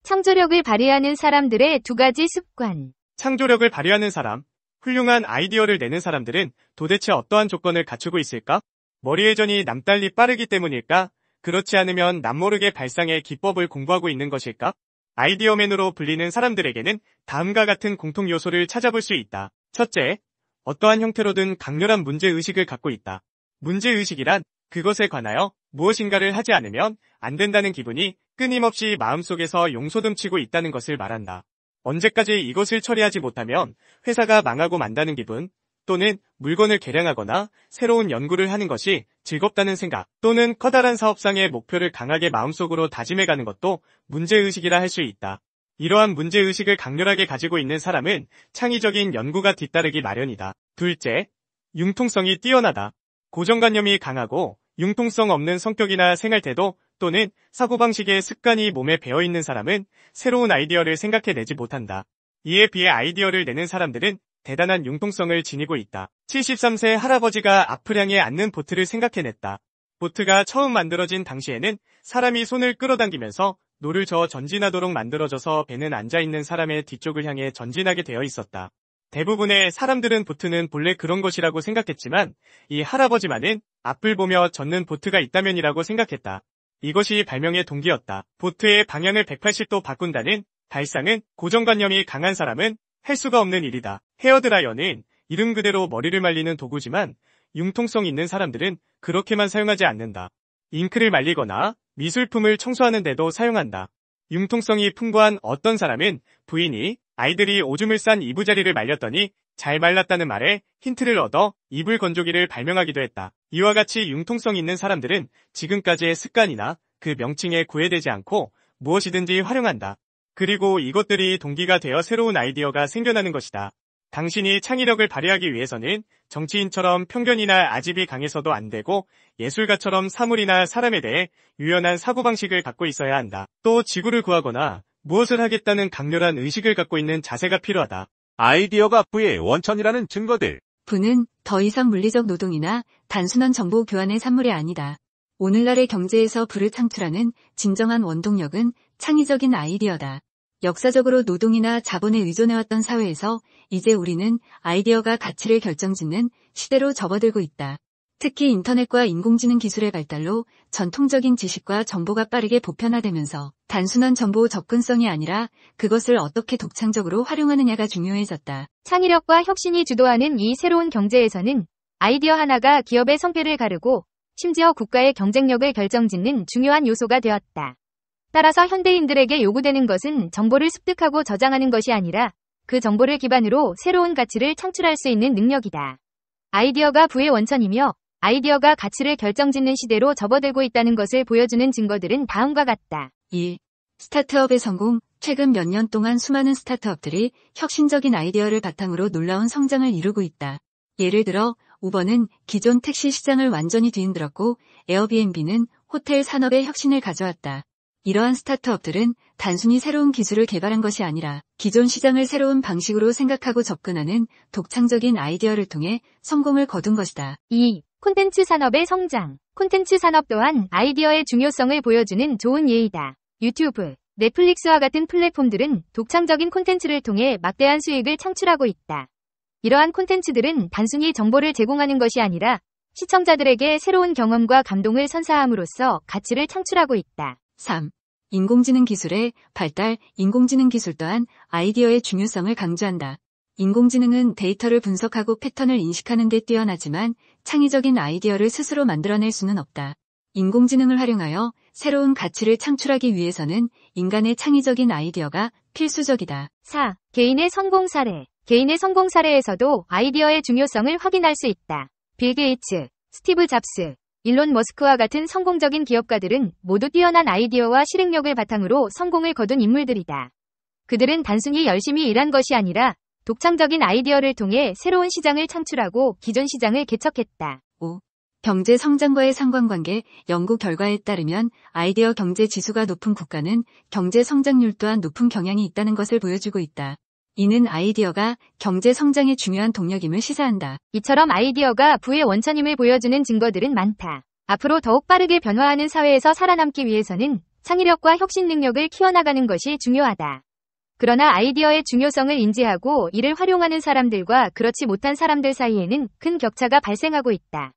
창조력을 발휘하는 사람들의 두 가지 습관. 창조력을 발휘하는 사람, 훌륭한 아이디어를 내는 사람들은 도대체 어떠한 조건을 갖추고 있을까? 머리회전이 남달리 빠르기 때문일까? 그렇지 않으면 남모르게 발상의 기법을 공부하고 있는 것일까? 아이디어맨으로 불리는 사람들에게는 다음과 같은 공통 요소를 찾아볼 수 있다. 첫째, 어떠한 형태로든 강렬한 문제의식을 갖고 있다. 문제의식이란 그것에 관하여 무엇인가를 하지 않으면 안 된다는 기분이 끊임없이 마음속에서 용소듬치고 있다는 것을 말한다. 언제까지 이것을 처리하지 못하면 회사가 망하고 만다는 기분, 또는 물건을 개량하거나 새로운 연구를 하는 것이 즐겁다는 생각, 또는 커다란 사업상의 목표를 강하게 마음속으로 다짐해가는 것도 문제의식이라 할 수 있다. 이러한 문제의식을 강렬하게 가지고 있는 사람은 창의적인 연구가 뒤따르기 마련이다. 둘째, 융통성이 뛰어나다. 고정관념이 강하고 융통성 없는 성격이나 생활태도 또는 사고방식의 습관이 몸에 배어있는 사람은 새로운 아이디어를 생각해내지 못한다. 이에 비해 아이디어를 내는 사람들은 대단한 융통성을 지니고 있다. 73세 할아버지가 앞을 향해 앉는 보트를 생각해냈다. 보트가 처음 만들어진 당시에는 사람이 손을 끌어당기면서 노를 저어 전진하도록 만들어져서 배는 앉아있는 사람의 뒤쪽을 향해 전진하게 되어 있었다. 대부분의 사람들은 보트는 본래 그런 것이라고 생각했지만 이 할아버지만은 앞을 보며 젓는 보트가 있다면이라고 생각했다. 이것이 발명의 동기였다. 보트의 방향을 180도 바꾼다는 발상은 고정관념이 강한 사람은 할 수가 없는 일이다. 헤어드라이어는 이름 그대로 머리를 말리는 도구지만 융통성 있는 사람들은 그렇게만 사용하지 않는다. 잉크를 말리거나 미술품을 청소하는 데도 사용한다. 융통성이 풍부한 어떤 사람은 부인이 아이들이 오줌을 싼 이부자리를 말렸더니 잘 말랐다는 말에 힌트를 얻어 이불 건조기를 발명하기도 했다. 이와 같이 융통성 있는 사람들은 지금까지의 습관이나 그 명칭에 구애되지 않고 무엇이든지 활용한다. 그리고 이것들이 동기가 되어 새로운 아이디어가 생겨나는 것이다. 당신이 창의력을 발휘하기 위해서는 정치인처럼 편견이나 아집이 강해서도 안 되고 예술가처럼 사물이나 사람에 대해 유연한 사고방식을 갖고 있어야 한다. 또 지구를 구하거나 무엇을 하겠다는 강렬한 의식을 갖고 있는 자세가 필요하다. 아이디어가 부의 원천이라는 증거들. 부는 더 이상 물리적 노동이나 단순한 정보 교환의 산물이 아니다. 오늘날의 경제에서 부를 창출하는 진정한 원동력은 창의적인 아이디어다. 역사적으로 노동이나 자본에 의존해왔던 사회에서 이제 우리는 아이디어가 가치를 결정짓는 시대로 접어들고 있다. 특히 인터넷과 인공지능 기술의 발달로 전통적인 지식과 정보가 빠르게 보편화되면서 단순한 정보 접근성이 아니라 그것을 어떻게 독창적으로 활용하느냐가 중요해졌다. 창의력과 혁신이 주도하는 이 새로운 경제에서는 아이디어 하나가 기업의 성패를 가르고 심지어 국가의 경쟁력을 결정짓는 중요한 요소가 되었다. 따라서 현대인들에게 요구되는 것은 정보를 습득하고 저장하는 것이 아니라 그 정보를 기반으로 새로운 가치를 창출할 수 있는 능력이다. 아이디어가 부의 원천이며 아이디어가 가치를 결정짓는 시대로 접어들고 있다는 것을 보여주는 증거들은 다음과 같다. 1. 스타트업의 성공. 최근 몇 년 동안 수많은 스타트업들이 혁신적인 아이디어를 바탕으로 놀라운 성장을 이루고 있다. 예를 들어 우버는 기존 택시 시장을 완전히 뒤흔들었고 에어비앤비는 호텔 산업의 혁신을 가져왔다. 이러한 스타트업들은 단순히 새로운 기술을 개발한 것이 아니라 기존 시장을 새로운 방식으로 생각하고 접근하는 독창적인 아이디어를 통해 성공을 거둔 것이다. 2. 콘텐츠 산업의 성장. 콘텐츠 산업 또한 아이디어의 중요성을 보여주는 좋은 예이다. 유튜브, 넷플릭스와 같은 플랫폼들은 독창적인 콘텐츠를 통해 막대한 수익을 창출하고 있다. 이러한 콘텐츠들은 단순히 정보를 제공하는 것이 아니라 시청자들에게 새로운 경험과 감동을 선사함으로써 가치를 창출하고 있다. 3. 인공지능 기술의 발달. 인공지능 기술 또한 아이디어의 중요성을 강조한다. 인공지능은 데이터를 분석하고 패턴을 인식하는 데 뛰어나지만 창의적인 아이디어를 스스로 만들어낼 수는 없다. 인공지능을 활용하여 새로운 가치를 창출하기 위해서는 인간의 창의적인 아이디어가 필수적이다. 4. 개인의 성공 사례. 개인의 성공 사례에서도 아이디어의 중요성을 확인할 수 있다. 빌 게이츠, 스티브 잡스, 일론 머스크와 같은 성공적인 기업가들은 모두 뛰어난 아이디어와 실행력을 바탕으로 성공을 거둔 인물들이다. 그들은 단순히 열심히 일한 것이 아니라 독창적인 아이디어를 통해 새로운 시장을 창출하고 기존 시장을 개척했다. 5. 경제 성장과의 상관관계. 연구 결과에 따르면 아이디어 경제 지수가 높은 국가는 경제 성장률 또한 높은 경향이 있다는 것을 보여주고 있다. 이는 아이디어가 경제 성장의 중요한 동력임을 시사한다. 이처럼 아이디어가 부의 원천임을 보여주는 증거들은 많다. 앞으로 더욱 빠르게 변화하는 사회에서 살아남기 위해서는 창의력과 혁신 능력을 키워나가는 것이 중요하다. 그러나 아이디어의 중요성을 인지하고 이를 활용하는 사람들과 그렇지 못한 사람들 사이에는 큰 격차가 발생하고 있다.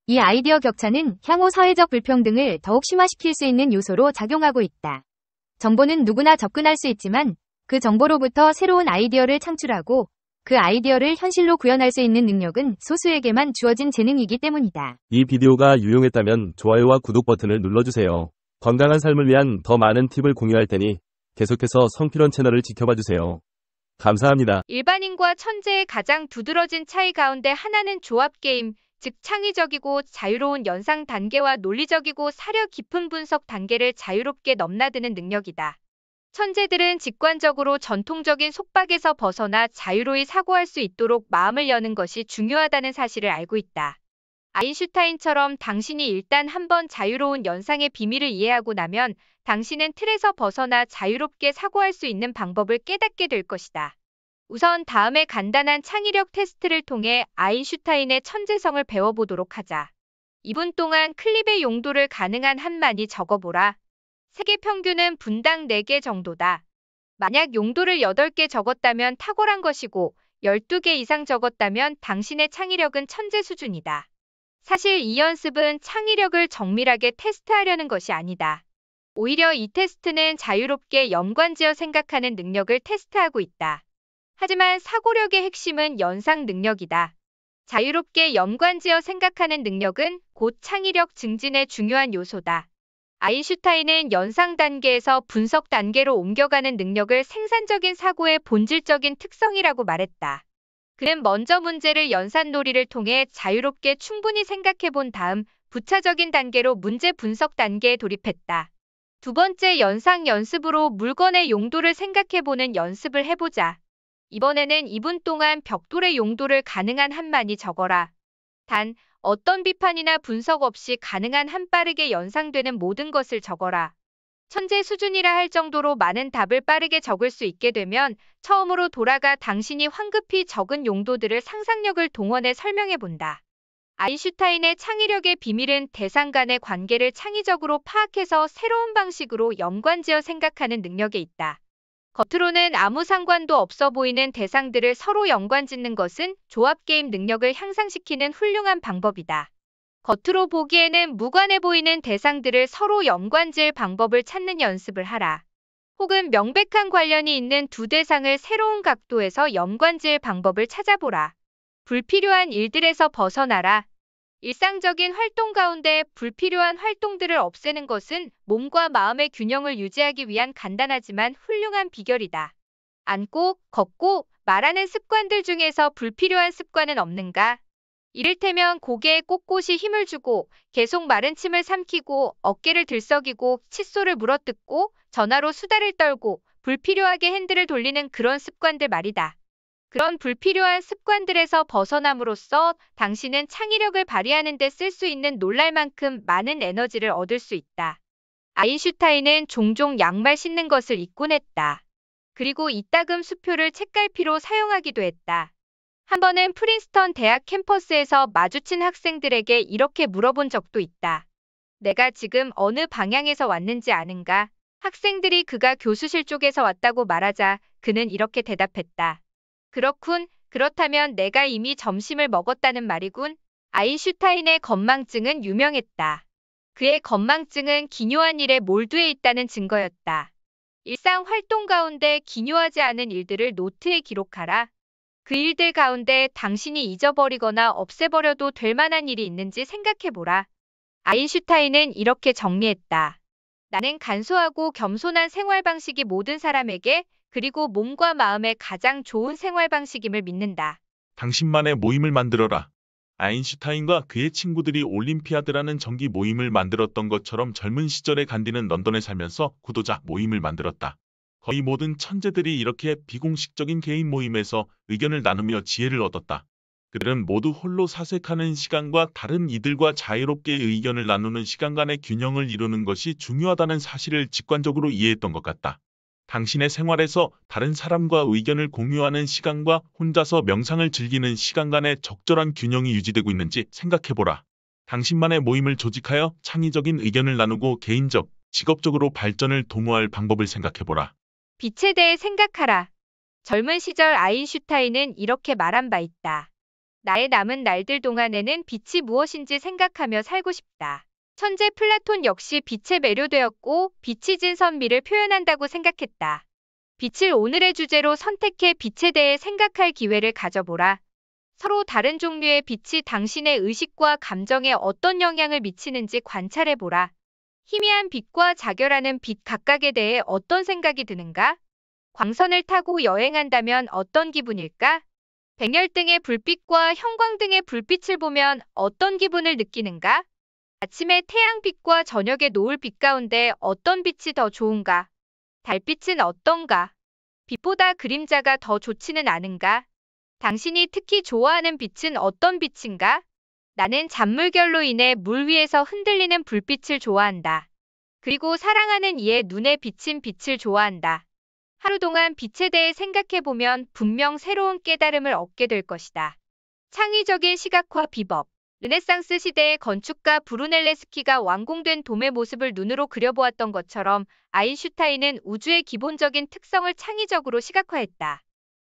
이 아이디어 격차는 향후 사회적 불평등을 더욱 심화시킬 수 있는 요소로 작용하고 있다. 정보는 누구나 접근할 수 있지만 그 정보로부터 새로운 아이디어를 창출하고 그 아이디어를 현실로 구현할 수 있는 능력은 소수에게만 주어진 재능이기 때문이다. 이 비디오가 유용했다면 좋아요와 구독 버튼을 눌러주세요. 건강한 삶을 위한 더 많은 팁을 공유할 테니 계속해서 성필원 채널을 지켜봐주세요. 감사합니다. 일반인과 천재의 가장 두드러진 차이 가운데 하나는 조합 게임, 즉 창의적이고 자유로운 연상 단계와 논리적이고 사려 깊은 분석 단계를 자유롭게 넘나드는 능력이다. 천재들은 직관적으로 전통적인 속박에서 벗어나 자유로이 사고할 수 있도록 마음을 여는 것이 중요하다는 사실을 알고 있다. 아인슈타인처럼 당신이 일단 한번 자유로운 연상의 비밀을 이해하고 나면 당신은 틀에서 벗어나 자유롭게 사고할 수 있는 방법을 깨닫게 될 것이다. 우선 다음에 간단한 창의력 테스트를 통해 아인슈타인의 천재성을 배워보도록 하자. 2분 동안 클립의 용도를 가능한 한 많이 적어보라. 세계 평균은 분당 4개 정도다. 만약 용도를 8개 적었다면 탁월한 것이고 12개 이상 적었다면 당신의 창의력은 천재 수준이다. 사실 이 연습은 창의력을 정밀하게 테스트하려는 것이 아니다. 오히려 이 테스트는 자유롭게 연관지어 생각하는 능력을 테스트하고 있다. 하지만 사고력의 핵심은 연상 능력이다. 자유롭게 연관지어 생각하는 능력은 곧 창의력 증진의 중요한 요소다. 아인슈타인은 연상 단계에서 분석 단계로 옮겨가는 능력을 생산적인 사고의 본질적인 특성이라고 말했다. 그는 먼저 문제를 연산놀이를 통해 자유롭게 충분히 생각해 본 다음 부차적인 단계로 문제 분석 단계에 돌입했다. 두 번째 연상 연습으로 물건의 용도를 생각해 보는 연습을 해보자. 이번에는 2분 동안 벽돌의 용도를 가능한 한 많이 적어라. 단, 어떤 비판이나 분석 없이 가능한 한 빠르게 연상되는 모든 것을 적어라. 천재 수준이라 할 정도로 많은 답을 빠르게 적을 수 있게 되면 처음으로 돌아가 당신이 황급히 적은 용도들을 상상력을 동원해 설명해 본다. 아인슈타인의 창의력의 비밀은 대상 간의 관계를 창의적으로 파악해서 새로운 방식으로 연관지어 생각하는 능력에 있다. 겉으로는 아무 상관도 없어 보이는 대상들을 서로 연관짓는 것은 조합 게임 능력을 향상시키는 훌륭한 방법이다. 겉으로 보기에는 무관해 보이는 대상들을 서로 연관지을 방법을 찾는 연습을 하라. 혹은 명백한 관련이 있는 두 대상을 새로운 각도에서 연관지을 방법을 찾아보라. 불필요한 일들에서 벗어나라. 일상적인 활동 가운데 불필요한 활동들을 없애는 것은 몸과 마음의 균형을 유지하기 위한 간단하지만 훌륭한 비결이다. 앉고, 걷고, 말하는 습관들 중에서 불필요한 습관은 없는가? 이를테면 고개에 꼿꼿이 힘을 주고 계속 마른 침을 삼키고 어깨를 들썩이고 칫솔을 물어뜯고 전화로 수다를 떨고 불필요하게 핸들을 돌리는 그런 습관들 말이다. 그런 불필요한 습관들에서 벗어남으로써 당신은 창의력을 발휘하는 데 쓸 수 있는 놀랄 만큼 많은 에너지를 얻을 수 있다. 아인슈타인은 종종 양말 신는 것을 잊곤 했다. 그리고 이따금 수표를 책갈피로 사용하기도 했다. 한 번은 프린스턴 대학 캠퍼스에서 마주친 학생들에게 이렇게 물어본 적도 있다. 내가 지금 어느 방향에서 왔는지 아는가? 학생들이 그가 교수실 쪽에서 왔다고 말하자 그는 이렇게 대답했다. 그렇군. 그렇다면 내가 이미 점심을 먹었다는 말이군. 아인슈타인의 건망증은 유명했다. 그의 건망증은 기묘한 일에 몰두해 있다는 증거였다. 일상 활동 가운데 기묘하지 않은 일들을 노트에 기록하라. 그 일들 가운데 당신이 잊어버리거나 없애버려도 될 만한 일이 있는지 생각해보라. 아인슈타인은 이렇게 정리했다. 나는 간소하고 겸손한 생활 방식이 모든 사람에게 그리고 몸과 마음에 가장 좋은 생활 방식임을 믿는다. 당신만의 모임을 만들어라. 아인슈타인과 그의 친구들이 올림피아드라는 정기 모임을 만들었던 것처럼 젊은 시절에 간디는 런던에 살면서 구도자 모임을 만들었다. 거의 모든 천재들이 이렇게 비공식적인 개인 모임에서 의견을 나누며 지혜를 얻었다. 그들은 모두 홀로 사색하는 시간과 다른 이들과 자유롭게 의견을 나누는 시간 간의 균형을 이루는 것이 중요하다는 사실을 직관적으로 이해했던 것 같다. 당신의 생활에서 다른 사람과 의견을 공유하는 시간과 혼자서 명상을 즐기는 시간 간의 적절한 균형이 유지되고 있는지 생각해보라. 당신만의 모임을 조직하여 창의적인 의견을 나누고 개인적, 직업적으로 발전을 도모할 방법을 생각해보라. 빛에 대해 생각하라. 젊은 시절 아인슈타인은 이렇게 말한 바 있다. 나의 남은 날들 동안에는 빛이 무엇인지 생각하며 살고 싶다. 천재 플라톤 역시 빛에 매료되었고 빛이 진 선미를 표현한다고 생각했다. 빛을 오늘의 주제로 선택해 빛에 대해 생각할 기회를 가져보라. 서로 다른 종류의 빛이 당신의 의식과 감정에 어떤 영향을 미치는지 관찰해보라. 희미한 빛과 자결하는 빛 각각에 대해 어떤 생각이 드는가? 광선을 타고 여행한다면 어떤 기분일까? 백열등의 불빛과 형광등의 불빛을 보면 어떤 기분을 느끼는가? 아침의 태양빛과 저녁의 노을빛 가운데 어떤 빛이 더 좋은가? 달빛은 어떤가? 빛보다 그림자가 더 좋지는 않은가? 당신이 특히 좋아하는 빛은 어떤 빛인가? 나는 잔물결로 인해 물 위에서 흔들리는 불빛을 좋아한다. 그리고 사랑하는 이의 눈에 비친 빛을 좋아한다. 하루 동안 빛에 대해 생각해보면 분명 새로운 깨달음을 얻게 될 것이다. 창의적인 시각화 비법. 르네상스 시대의 건축가 브루넬레스키가 완공된 돔의 모습을 눈으로 그려보았던 것처럼 아인슈타인은 우주의 기본적인 특성을 창의적으로 시각화했다.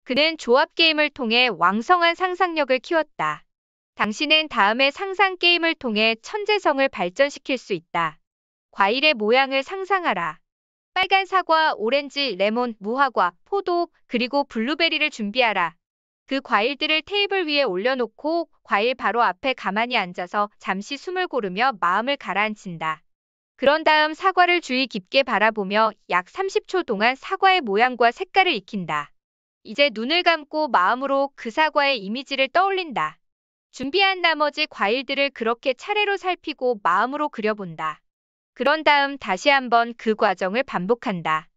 그는 조합 게임을 통해 왕성한 상상력을 키웠다. 당신은 다음의 상상 게임을 통해 천재성을 발전시킬 수 있다. 과일의 모양을 상상하라. 빨간 사과, 오렌지, 레몬, 무화과, 포도, 그리고 블루베리를 준비하라. 그 과일들을 테이블 위에 올려놓고 과일 바로 앞에 가만히 앉아서 잠시 숨을 고르며 마음을 가라앉힌다. 그런 다음 사과를 주의 깊게 바라보며 약 30초 동안 사과의 모양과 색깔을 익힌다. 이제 눈을 감고 마음으로 그 사과의 이미지를 떠올린다. 준비한 나머지 과일들을 그렇게 차례로 살피고 마음으로 그려본다. 그런 다음 다시 한번 그 과정을 반복한다.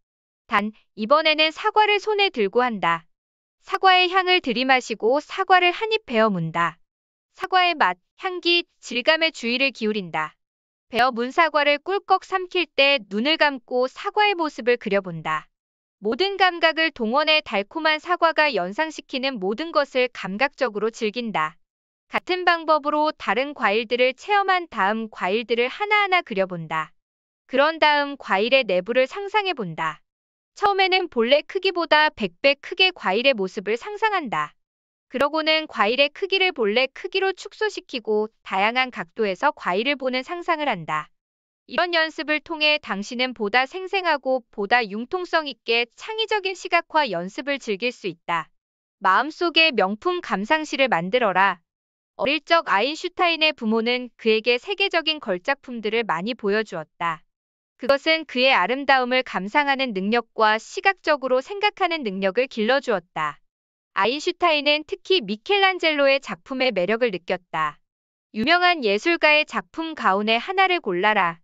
단, 이번에는 사과를 손에 들고 한다. 사과의 향을 들이마시고 사과를 한 입 베어 문다. 사과의 맛, 향기, 질감에 주의를 기울인다. 베어 문 사과를 꿀꺽 삼킬 때 눈을 감고 사과의 모습을 그려본다. 모든 감각을 동원해 달콤한 사과가 연상시키는 모든 것을 감각적으로 즐긴다. 같은 방법으로 다른 과일들을 체험한 다음 과일들을 하나하나 그려본다. 그런 다음 과일의 내부를 상상해본다. 처음에는 본래 크기보다 100배 크게 과일의 모습을 상상한다. 그러고는 과일의 크기를 본래 크기로 축소시키고 다양한 각도에서 과일을 보는 상상을 한다. 이런 연습을 통해 당신은 보다 생생하고 보다 융통성 있게 창의적인 시각화 연습을 즐길 수 있다. 마음속에 명품 감상실을 만들어라. 어릴 적 아인슈타인의 부모는 그에게 세계적인 걸작품들을 많이 보여주었다. 그것은 그의 아름다움을 감상하는 능력과 시각적으로 생각하는 능력을 길러주었다. 아인슈타인은 특히 미켈란젤로의 작품의 매력을 느꼈다. 유명한 예술가의 작품 가운데 하나를 골라라.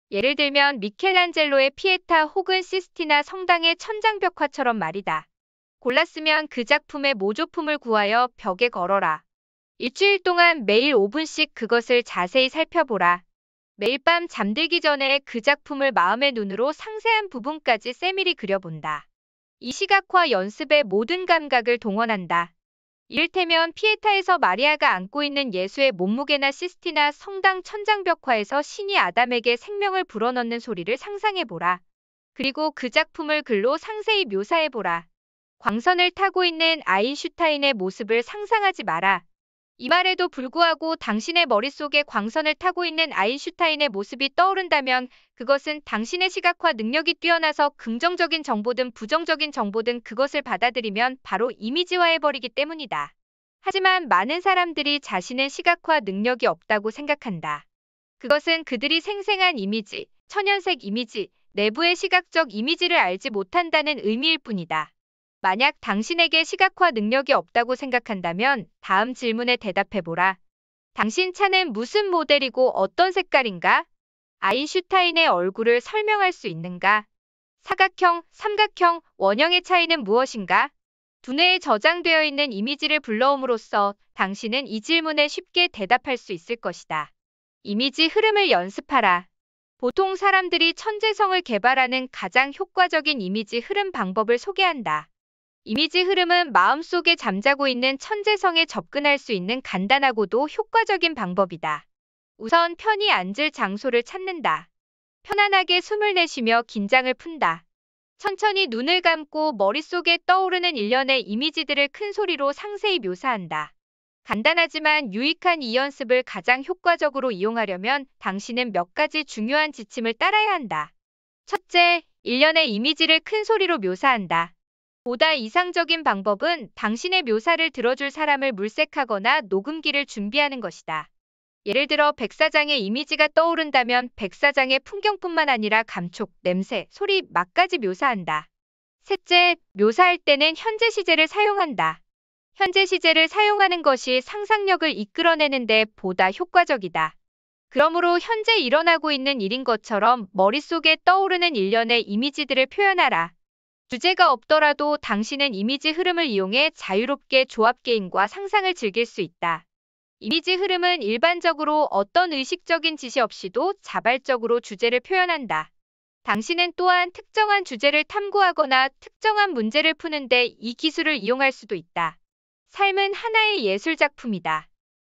예를 들면 미켈란젤로의 피에타 혹은 시스티나 성당의 천장벽화처럼 말이다. 골랐으면 그 작품의 모조품을 구하여 벽에 걸어라. 일주일 동안 매일 5분씩 그것을 자세히 살펴보라. 매일 밤 잠들기 전에 그 작품을 마음의 눈으로 상세한 부분까지 세밀히 그려본다. 이 시각화 연습에 모든 감각을 동원한다. 이를테면 피에타에서 마리아가 안고 있는 예수의 몸무게나 시스티나 성당 천장벽화에서 신이 아담에게 생명을 불어넣는 소리를 상상해보라. 그리고 그 작품을 글로 상세히 묘사해보라. 광선을 타고 있는 아인슈타인의 모습을 상상하지 마라. 이 말에도 불구하고 당신의 머릿속에 광선을 타고 있는 아인슈타인의 모습이 떠오른다면 그것은 당신의 시각화 능력이 뛰어나서 긍정적인 정보든 부정적인 정보든 그것을 받아들이면 바로 이미지화해버리기 때문이다. 하지만 많은 사람들이 자신은 시각화 능력이 없다고 생각한다. 그것은 그들이 생생한 이미지, 천연색 이미지, 내부의 시각적 이미지를 알지 못한다는 의미일 뿐이다. 만약 당신에게 시각화 능력이 없다고 생각한다면 다음 질문에 대답해보라. 당신 차는 무슨 모델이고 어떤 색깔인가? 아인슈타인의 얼굴을 설명할 수 있는가? 사각형, 삼각형, 원형의 차이는 무엇인가? 두뇌에 저장되어 있는 이미지를 불러옴으로써 당신은 이 질문에 쉽게 대답할 수 있을 것이다. 이미지 흐름을 연습하라. 보통 사람들이 천재성을 개발하는 가장 효과적인 이미지 흐름 방법을 소개한다. 이미지 흐름은 마음속에 잠자고 있는 천재성에 접근할 수 있는 간단하고도 효과적인 방법이다. 우선 편히 앉을 장소를 찾는다. 편안하게 숨을 내쉬며 긴장을 푼다. 천천히 눈을 감고 머릿속에 떠오르는 일련의 이미지들을 큰 소리로 상세히 묘사한다. 간단하지만 유익한 이 연습을 가장 효과적으로 이용하려면 당신은 몇 가지 중요한 지침을 따라야 한다. 첫째, 일련의 이미지를 큰 소리로 묘사한다. 보다 이상적인 방법은 당신의 묘사를 들어줄 사람을 물색하거나 녹음기를 준비하는 것이다. 예를 들어 백사장의 이미지가 떠오른다면 백사장의 풍경뿐만 아니라 감촉, 냄새, 소리, 맛까지 묘사한다. 셋째, 묘사할 때는 현재 시제를 사용한다. 현재 시제를 사용하는 것이 상상력을 이끌어내는 데 보다 효과적이다. 그러므로 현재 일어나고 있는 일인 것처럼 머릿속에 떠오르는 일련의 이미지들을 표현하라. 주제가 없더라도 당신은 이미지 흐름을 이용해 자유롭게 조합 게임과 상상을 즐길 수 있다. 이미지 흐름은 일반적으로 어떤 의식적인 지시 없이도 자발적으로 주제를 표현한다. 당신은 또한 특정한 주제를 탐구하거나 특정한 문제를 푸는데 이 기술을 이용할 수도 있다. 삶은 하나의 예술작품이다.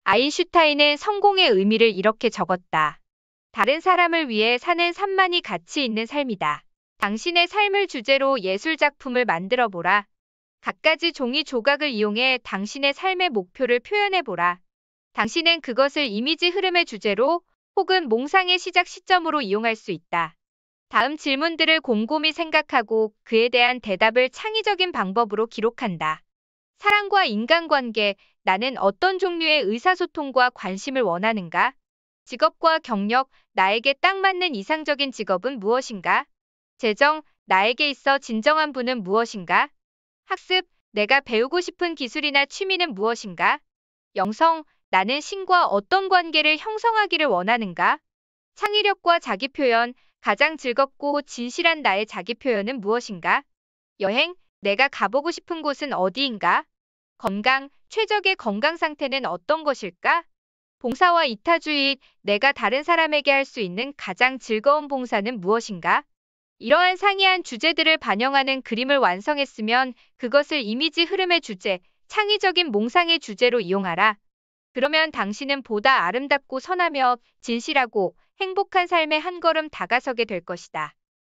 아인슈타인은 성공의 의미를 이렇게 적었다. 다른 사람을 위해 사는 삶만이 가치 있는 삶이다. 당신의 삶을 주제로 예술작품을 만들어보라. 갖가지 종이 조각을 이용해 당신의 삶의 목표를 표현해보라. 당신은 그것을 이미지 흐름의 주제로 혹은 몽상의 시작 시점으로 이용할 수 있다. 다음 질문들을 곰곰이 생각하고 그에 대한 대답을 창의적인 방법으로 기록한다. 사랑과 인간관계, 나는 어떤 종류의 의사소통과 관심을 원하는가? 직업과 경력, 나에게 딱 맞는 이상적인 직업은 무엇인가? 재정, 나에게 있어 진정한 부는 무엇인가? 학습, 내가 배우고 싶은 기술이나 취미는 무엇인가? 영성, 나는 신과 어떤 관계를 형성하기를 원하는가? 창의력과 자기표현, 가장 즐겁고 진실한 나의 자기표현은 무엇인가? 여행, 내가 가보고 싶은 곳은 어디인가? 건강, 최적의 건강 상태는 어떤 것일까? 봉사와 이타주의, 내가 다른 사람에게 할 수 있는 가장 즐거운 봉사는 무엇인가? 이러한 상이한 주제들을 반영하는 그림을 완성했으면 그것을 이미지 흐름의 주제, 창의적인 몽상의 주제로 이용하라. 그러면 당신은 보다 아름답고 선하며 진실하고 행복한 삶에 한 걸음 다가서게 될 것이다.